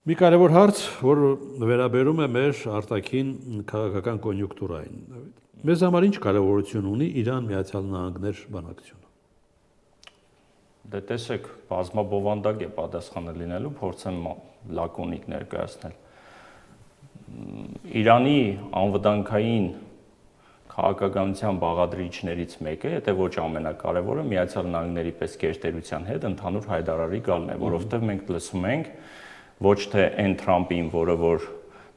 Մի կարևոր հարց, որ վերաբերում է մեր արտաքին քաղաքական կոնյունկտուրային։ Մեզ համար ինչ կարևորություն ունի Իրան-Միացյալ Նահանգներ բանակցությունը։ Դե տեսեք, բազմաբովանդակ է պատասխանը լինելու, փորձեմ լակոնիկ ներկայացնել։ Իրանի անվտանգային քաղաքականության բաղադրիչներից մեկը, եթե ոչ ամենակարևորը, Միացյալ Նահանգների պես գերտերության հետ ընդհանուր հայտարարի գալն է, որովհետև մենք լսում ենք ոչ թե այն Թրամփին, որը որ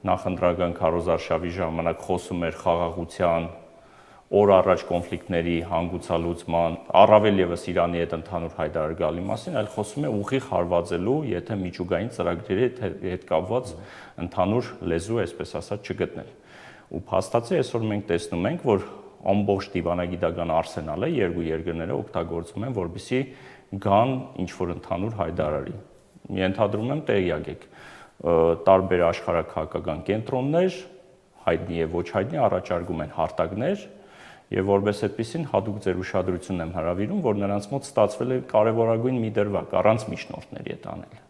նախընտրական քարոզարշավի ժամանակ խոսում էր խաղաղության, օր առաջ կոնֆլիկտների հանգուցալուծման, առավել եւս Իրանի հետ ընդհանուր հայտարար գալի մասին, այլ խոսում է ուղիղ հարվածելու, եթե միջուկային ծրագրերի հետ կապված ընդհանուր լեզու, այսպես ասած, չգտնել։ Ու փաստացի այսօր մենք տեսնում ենք, որ ամբողջ դիվանագիտական արսենալը երկու երկրները օգտագործում են, որպեսզի գան ինչ-որ ընդհանուր հայտարարի։ Ենթադրում եմ տեղյակ եք, տարբեր աշխարհաքաղաքական կենտրոններ, հայտնի եւ ոչ հայտնի, առաջարկում են հարթակներ, եւ որպես այդպեսին հատուկ ձեր ուշադրությունն եմ հրավիրում, որ նրանց մոտ ստացվել է կարևորագույն մի դրվագ առանց միջնորդների հետ անել։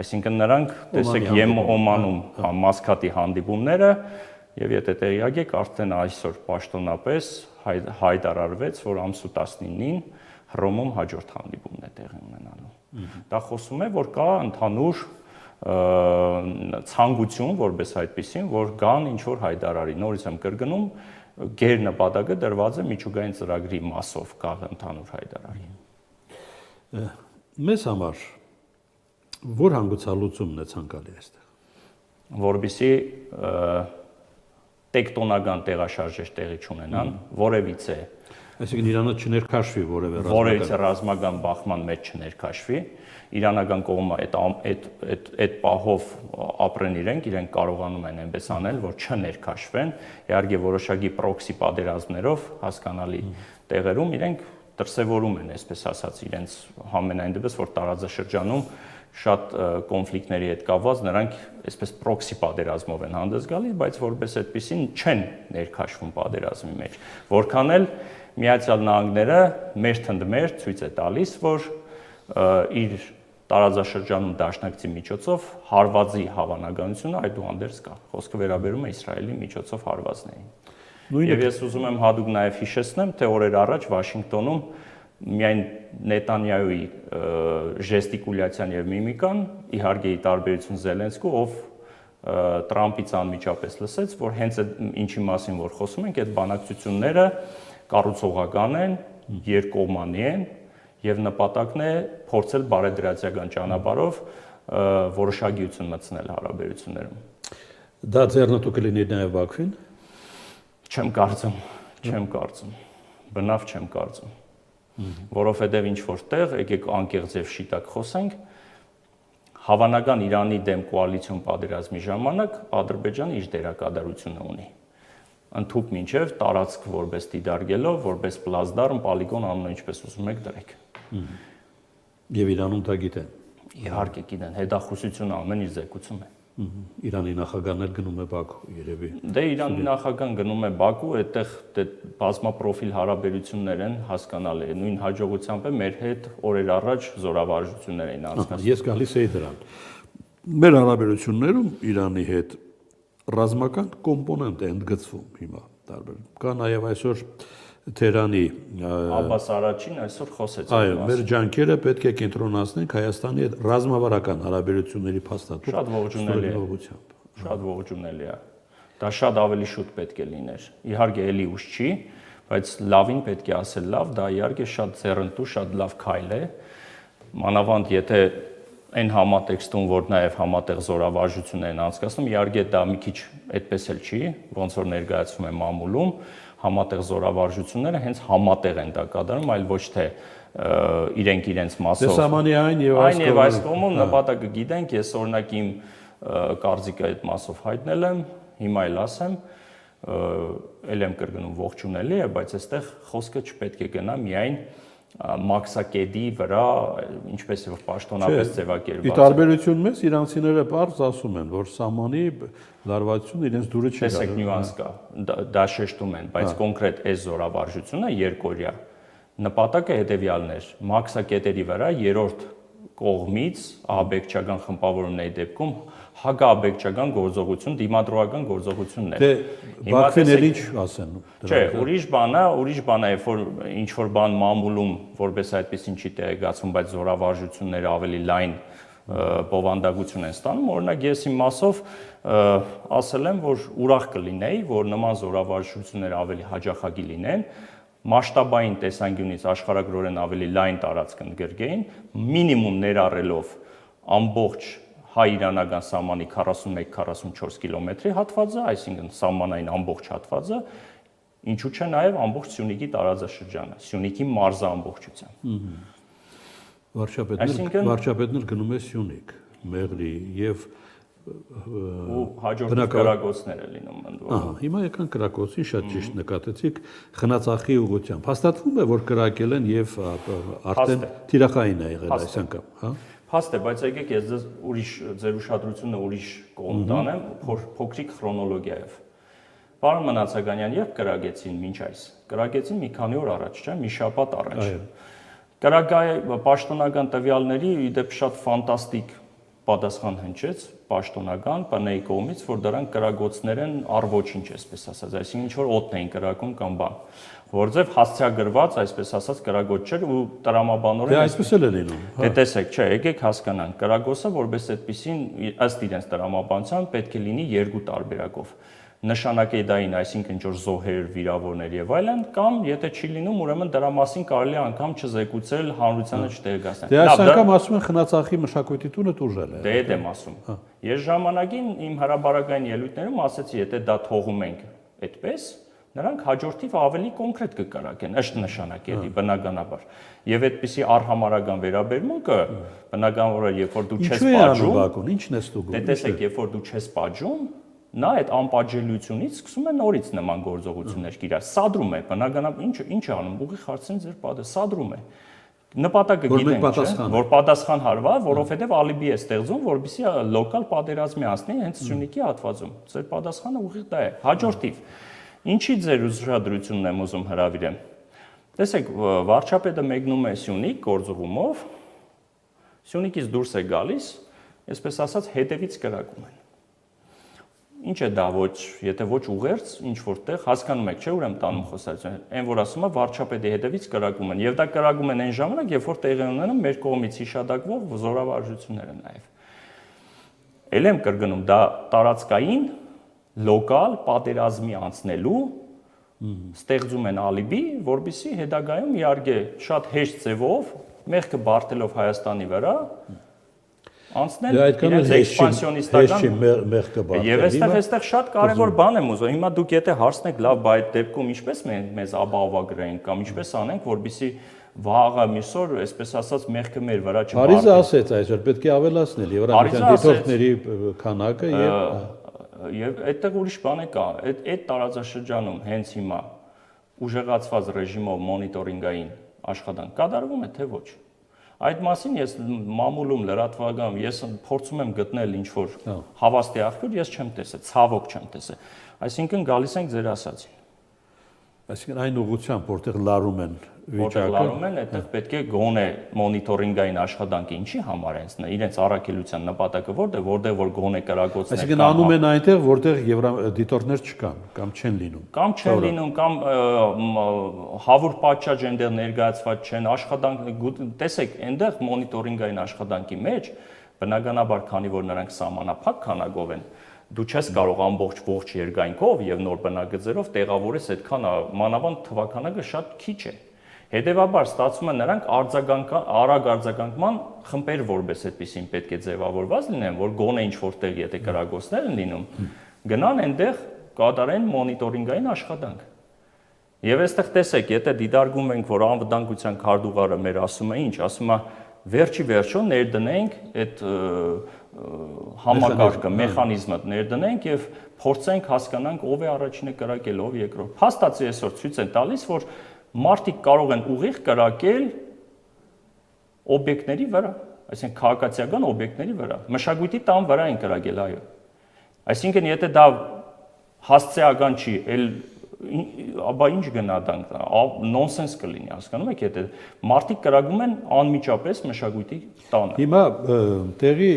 Այսինքն նրանք, տեսեք, Օմանում Մասկատի հանդիպումները, եւ եթե տեղյակ եք, արդեն այսօր պաշտոնապես հայտարարվեց, որ ամսու 19-ին Հռոմում հաջորդ հանդիպումն է տեղի ունենալու։ Դա խոսում է, որ կա ընդհանուր ցանկություն, որպես այդպեսին, որ գան ինչ-որ հայտարարի։ Նորից եմ կրկնում, գեր նպատակը դրված է միջուկային ծրագրի մասով գալ ընդհանուր հայտարարի։ Մեզ համար որ հանգուցալուծումն է ցանկալի այստեղ։ Որպեսզի տեկտոնական տեղաշարժեր տեղի չունենան, որևիցե Այսինքն Իրանը չներքաշվի որևէ ռազմական բախման մեջ չներքաշվի, իրանական կողմը այդ պահով ապրեն իրենք կարողանում են այնպես անել, որ չներքաշվեն, իհարկե որոշակի պրոքսի պատերազմներով հասկանալի տեղերում իրենք դրսևորում են, այսպես ասած, իրենց համենայն դեպս, որ տարածաշրջանում շատ կոնֆլիկտների հետ կապված նրանք այսպես պրոքսի պատերազմով են հանդես գալիս, բայց որպես այդպեսին չեն ներքաշվում պատերազմի մեջ, որքան էլ Միացյալ Նահանգները մեր թնդմեր ցույց է տալիս, որ իր տարածաշրջանում դաշնակցի միջոցով հարվածի հավանականությունը այդուհանդերձ կա։ Խոսքը վերաբերում է Իսրայելի միջոցով հարվածներին։ Եվ ես ուզում եմ հատուկ նաև հիշեցնեմ, թե օրեր առաջ Վաշինգտոնում միայն Նետանյահուի ժեստիկուլյացիան եւ միմիկան, իհարկե ի տարբերություն Զելենսկու, ով Տրամփից անմիջապես լսեց, որ հենց այդ ինչի մասին որ խոսում ենք, այդ բանակցությունները կառուցողական են, երկկողմանի են եւ նպատակն է փորձել բարեդրացիական ճանապարհով որոշակիություն մտցնել հարաբերություններում։ Դա ձեռնտու կլինի նաեւ Բաքվին։ Չեմ կարծում։ Բնավ չեմ կարծում։ Որովհետեւ ինչ որտեղ, եկեք անկեղծ եւ շիտակ խոսենք, հավանական Իրանի դեմ կոալիցիոն պատերազմի ժամանակ Ադրբեջանը իր դերակատարությունը ունի։ Ընդհուպ մինչև տարածք որպես դիդարգելով, որպես պլազդարմ, պոլիգոն անունը ինչպես ուզում եք դրեք։ Եվ Իրանում դա գիտեն։ Իհարկե գիտեն, հետախուզությունը ամեն ինչ զեկուցում է։ Իրանի նախագահն էլ գնում է Բաքու, երևի։ Դե Իրանի նախագահն գնում է Բաքու, այդտեղ բազմապրոֆիլ հարաբերություններ են, հասկանալի է, նույն հաջողությամբ է մեր հետ օրեր առաջ զորավարժություններ էին անցկացնում։ Ես գալիս էի դրան։ Մեր հարաբերություններում Իրանի հետ ռազմական կոմպոնենտ է ընդգծվում հիմա տարբեր։ Կա նաև այսօր Թեհրանի Աբբաս Արաչին այսօր խոսեց։ Այո, մեր ջանքերը պետք է կենտրոնացնենք Հայաստանի հետ ռազմավարական հարաբերությունների փաստաթուղթ։ Շատ ողջունելի է։ Շատ ողջունելի է։ Դա շատ ավելի շուտ պետք է լիներ։ Իհարկե էլի ուշ չի, բայց լավին պետք է ասել լավ, դա իհարկե շատ ձեռնտու, շատ լավ քայլ է։ Մանավանդ եթե այն համատեքստում, որ նաև համատեղ զորավարժություններ են անցկացնում, իհարկե դա մի քիչ այդպես էլ չի, ոնց որ ներկայացվում է մամուլում, համատեղ զորավարժությունները հենց համատեղ են դա կատարում, այլ ոչ թե իրենք իրենց մասով։ Դեսամանի այն եւ այս կողմում նպատակը գիտենք, ես օրինակ իմ կարծիքը այդ մասով հայտնել եմ, հիմա էլ ասեմ, ել եմ կրկնում ողջունելի է, բայց այստեղ խոսքը չպետք է գնա միայն մաքսակետի վրա, ինչպես որ պաշտոնապես ձևակերպված է։ Ի տարբերություն մեզ իրանցիները պարզ ասում են, որ սահմանի լարվածությունը իրենց դուրը չի գալու։ Տեսեք նյուանս կա, դա շեշտում են, բայց կոնկրետ այս զորավարժությունը երկօրյա նպատակը հետևյալն էր՝ մաքսակետերի վրա երրորդ կողմից ահաբեկչական խմբավորումների դեպքում հակաահաբեկչական գործողություն, դիմադրողական գործողությունն է։ Դե Բաքվին ինչ ասեն։ Չէ, ուրիշ բան է, երբ որ ինչ որ բան մամուլում որպես այդպեսին չի տեղեկացվում, բայց զորավարժությունները ավելի լայն բովանդակություն են ստանում, օրինակ ես իմ մասով ասել եմ, որ ուրախ կլինեի, որ նման զորավարժությունները ավելի հաճախակի լինեն, մասշտաբային տեսանկյունից աշխարհագրորեն ավելի լայն տարածք ընդգրկեին, մինիմում ներառելով ամբողջ հայ-իրանական սահմանի 41-44 կիլոմետրի հատվածը, այսինքն սահմանային ամբողջ հատվածը, ինչու՞ չէ նաև ամբողջ Սյունիքի տարածաշրջանը, Սյունիքի մարզը ամբողջությամբ։ Վարչապետն գնում է Սյունիք, Մեղրի եւ ու հաջորդող կրակոցներ է լինում ընդ որում։ Հիմա եկան կրակոցի, շատ ճիշտ նկատեցիք, Խնածախի ուղղությամբ։ Հաստատվում է, որ կրակել են եւ արդեն թիրախային է եղել այս անգամ, հա։ Փաստ է, բայց եկեք ես ձեր ուշադրությունը ուրիշ կողմ տանեմ, փոքրիկ քրոնոլոգիայով։ Պարոն Մնացականյան, երբ կրակեցին մինչ այս։ Կրակեցին մի քանի օր առաջ, չէ՞, մի շաբաթ առաջ։ Պաշտոնական տվյալների իդեպ շատ ֆանտաստիկ պատասխան հնչեց պաշտոնական ՊՆ-ի կողմից, որ դրանք կրակոցներ են առ ոչինչ, այսպես ասած, այսինքն ինչ որ օդն էին կրակում կամ բան, որովհետև հասցեագրված, այսպես ասած, կրակոց չէր ու տրամաբանորեն Դե այսպես էլ է լինում։ Դե տեսեք, չէ, եկեք հասկանանք, կրակոցը որպես այդպեսին ըստ իրենց տրամաբանության պետք է լինի երկու տարբերակով։ Նշանակեդային, այսինքն ինչ որ զոհեր, վիրավորներ եւ այլն, կամ եթե չի լինում, ուրեմն դրա մասին կարելի է անգամ չզեկուցել, հանրությանը չտեղեկացնել։ Դե այս անգամ ասում են Խնածախի մշակույթի տունը տուժել է։ Դե այդ եմ ասում։ Ես ժամանակին իմ հրաբարական ելույթներում ասեցի, եթե դա թողում ենք այդպես, նրանք հաջորդիվ ավելի կոնկրետ կկրակեն, ըստ նշանակետի, բնականաբար։ Եվ այդպիսի արհամարական վերաբերմունքը, բնականաբար, երբ որ դու չես պատժում, ինչն է ստուգում։ Դե տեսեք, երբ որ դու չես պատժում, նա այդ անպատժելիությունից սկսում է նորից նման գործողություններ կիրառել։ Սադրում է, բնականաբար ինչ է անում, ուղիղ հարցին ձեր պատը սադրում է։ Նպատակը գիտենք, չէ՞, որ պատասխան հարվա, որովհետև ալիբի է ստեղծում, որպեսզի լոկալ պատերազմի անցնի հենց Սյունիքի հատվածում։ Ձեր պատասխանը ուղիղ դա է։ Հաջորդիվ, ինչի ձեր ուշադրությունն եմ ուզում հրավիրեմ։ Տեսեք, վարչապետը մեկնում է Սյունիք գործողումով, Սյունիքից դուրս է գալիս, այսպես ասած, հետևից կրակում են։ Ինչ է դա ոչ, եթե ոչ ուղերձ, ինչ որտեղ հասկանում եք, չէ՞, ուրեմն տանում խոսակցությունը։ Այն որ ասում է վարչապետի հետևից կրակում են, եւ դա կրակում են այն ժամանակ, երբ որ տեղի ունենում մեր կողմից հիշադակվող զորավարժությունները նաեւ։ Էլ եմ կրկնում, դա տարածքային լոկալ պատերազմի անցնելու ստեղծում են ալիբի, որբիսի հետագայում իհարկե շատ հեշտ ձևով մեղքը բարթելով Հայաստանի վրա անցնել իրենց էքսպանսիոնիստական մեղքը բարթել։ Եվ այստեղ շատ կարևոր բան եմ ուզում։ Հիմա դուք եթե հարցնեք, լավ, բա այդ դեպքում ինչպես մեզ ապահովագրենք կամ ինչպես անենք, որբիսի վաղը միսօր, այսպես ասած, մեղքը մեր վրա չբարթի։ Փարիզը ասեց այսօր պետք է ավելացնել Եվրամիության դիտորդների քանակը եւ այդտեղ ուրիշ բան է կա։ Այդ տարածաշրջանում հենց հիմա ուժեղացված ռեժիմով մոնիտորինգային աշխատանք կատարվում է թե ոչ։ Այդ մասին ես մամուլում լրատվական ես փորձում եմ գտնել ինչ որ հավաստի աղբյուր, ես չեմ տեսել, ցավոք չեմ տեսել։ Այսինքն գալիս ենք ձեր ասածին։ Այսինքն այն ուղղությամբ, որտեղ լարում են Որտեղ լարում են, այդտեղ պետք է գոնե մոնիտորինգային աշխատանքը ինչի համար են ցնել, իրենց առաքելության նպատակը որտեղ որ գոնե կրակոցներ Այսինքն անում են այնտեղ, որտեղ դիտորդներ չկան կամ չեն լինում։ Կամ չեն լինում, կամ հավուր պատշաճ այնտեղ ներկայացված չեն, աշխատանք տեսեք, այնտեղ մոնիտորինգային աշխատանքի մեջ բնականաբար, քանի որ նրանք սահմանափակ քանակով են, դու չես կարող ամբողջ ողջ երկայնքով եւ նոր բնակաձերով տեղավորես այդքան մանավանդ թվականակը շատ քիչ է։ Հետևաբար ստացվում է նրանք արագ արձագանքման խմբեր որպես այդպեսին պետք է ձևավորված լինեն, որ գոնե ինչ որտեղ եթե կրակոցներ են լինում, գնան այնտեղ կատարեն մոնիտորինգային աշխատանք։ Եվ այստեղ տեսեք, եթե դիտարկում ենք, որ անվտանգության քարտուղարը մեր ասում է ինչ, ասում է վերջի վերջո ներդնենք այդ համակարգը, մեխանիզմը ներդնենք եւ փորձենք հասկանանք ով է առաջինը կրակել, ով երկրորդ։ Փաստացի այսօր ցույց են տալիս, որ մարդիկ կարող են ուղիղ կրակել օբյեկտների վրա, այսինքն քաղաքացիական օբյեկտների վրա, մշակույթի տան վրա են կրակել, այո։ Այսինքն եթե դա հասցեական չի, էլ Աբա ինչ գնահատանք, նոնսենս կլինի, հասկանում եք, եթե մարդիկ կրակում են անմիջապես մշակույթի տանը։ Հիմա տեղի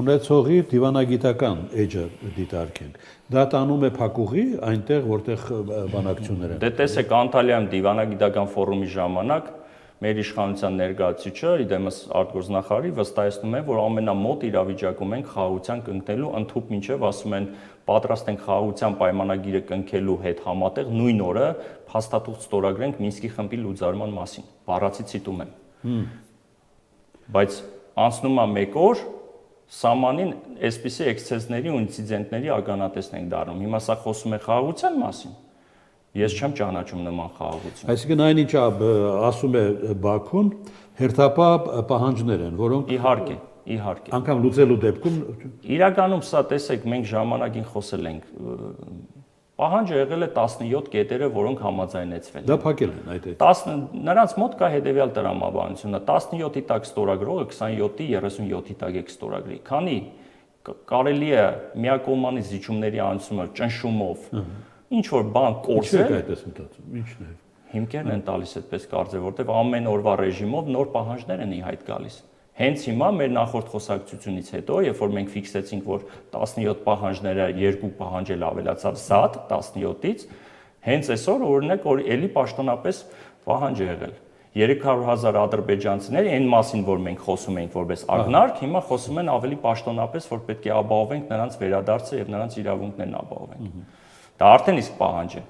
ունեցողի դիվանագիտական էջը դիտարկենք։ Դա տանում է փակուղի այնտեղ, որտեղ բանակցություններ են։ Դե տեսեք, Անտալիայում դիվանագիտական ֆորումի ժամանակ մեր իշխանության ներկայացուցիչը, իդեմս արտգործնախարարի վստահեցնում է, որ ամենամոտ իրավիճակում ենք խաղաղության կնքնելու, ընդհուպ մինչև ասում են պատրաստ ենք խաղաղության պայմանագիրը կնքելու հետ համատեղ նույն օրը փաստաթուղթ ստորագրենք Մինսկի խմբի լուծարման մասին։ Բառացի ցիտում եմ։ Բայց անցնում է 1 օր, սահմանին այսպիսի էքսցեսների ու ինցիդենտների ականատեսն ենք դառնում։ Հիմա սա խոսում է խաղաղության մասին։ Ես չեմ ճանաչում նման խաղաղություն։ Այսինքն այնինչ ասում է Բաքուն, հերթապահ պահանջներ են, որոնք Իհարկե։ անգամ լուծելու դեպքում Իրականում սա տեսեք, մենք ժամանակին խոսել ենք։ Պահանջը եղել է 17 կետերը, որոնք համաձայնեցվել են։ դա փակել են այդ։ Նրանց մոտ կա հետևյալ տրամաբանությունը, 17-ի տակ ստորագրողը 27-ի 37-ի տակ եք ստորագրի։ Քանի կարելի է միակողմանի զիջումների անցումը ճնշումով ինչ որ բան կորսել, այդպես մտածում, ինչն է։ հիմքերն են տալիս այդպես կարծել, որտեղ ամեն օրվա ռեժիմով նոր պահանջներ են ի հայտ գալիս։ Հենց հիմա մեր նախորդ խոսակցությունից հետո, երբ որ մենք ֆիքսեցինք, որ 17 պահանջները 2 պահանջ էլ ավելացավ զատ 17-ից, հենց այսօր օրինակ որ էլի պաշտոնապես պահանջ է եղել։ 300,000 ադրբեջանցիներ, այն մասին, որ մենք խոսում ենք որպես ակնարկ, հիմա խոսում են ավելի պաշտոնապես, որ պետք է ապահովենք նրանց վերադարձը եւ նրանց իրավունքներն ապահովենք։ Դա արդեն իսկ պահանջ է։